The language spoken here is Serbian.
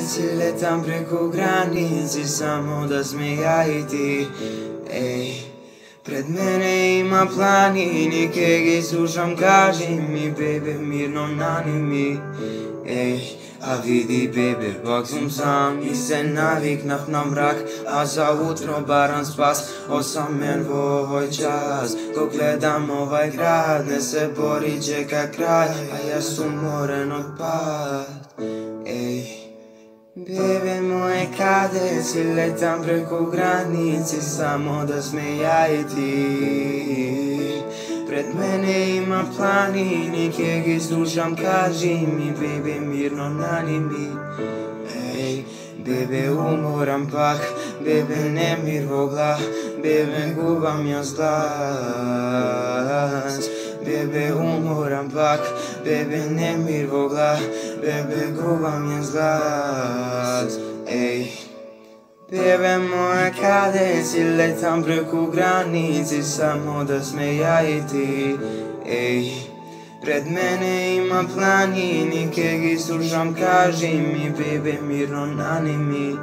si letam preko granici samo da sme ja i ti. Ej, pred mene ima planini, keg ih slušam, kaži mi, baby, mirno nanimi. Ej, a vidi, baby, pak sam sam i se naviknav na mrak, a za utro baran spas, osamen v ovoj čas. Ko gledam ovaj grad, ne se bori, čeka kraj, a ja sam umoren od pad. Ej, bebe moje, kade si letam preko granici samo da sme ja i ti. Pred mene ima planini, keg ih slušam, kaži mi, bebe, mirno nanimi. Ej, bebe, umoram pak, bebe, nemir vogla, bebe, gubam jaz glas. Bebe, umoram pak, bebe, nemir vogla, bebe, gubam jaz glas. Ej, bebe moja, kade si letam preko granici samo da sme ja i ti. Ej, pred mene ima planini, keg ih slušam, kaži mi, bebe, mirno nanimi.